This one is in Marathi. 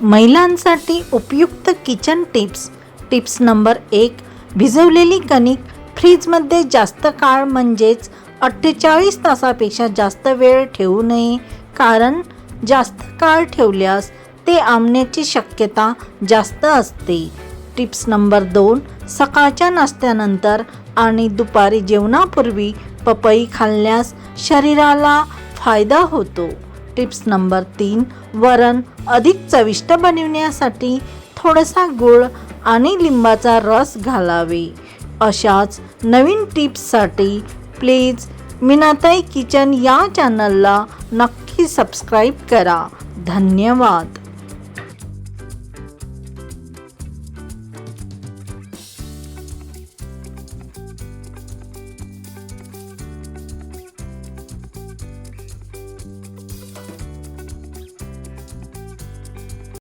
महिलांसाठी उपयुक्त किचन टिप्स नंबर 1. भिजवलेली कणिक फ्रीजमध्ये जास्त काळ म्हणजेच 48 तासापेक्षा जास्त वेळ ठेवू नये, कारण जास्त काळ ठेवल्यास ते आंबण्याची शक्यता जास्त असते. Tips number 2. सकाळच्या नाश्त्यानंतर आणि दुपारी जेवणापूर्वी पपई खाल्ल्यास शरीराला फायदा होतो. Tips number 3. वरण अधिक चविष्ट बनविण्यासाठी थोडासा गूळ आणि लिंबाचा रस घालावे. अशाच नवीन टिप्ससाठी प्लीज मीनाताई किचन या चॅनलला नक्की सबस्क्राईब करा. धन्यवाद.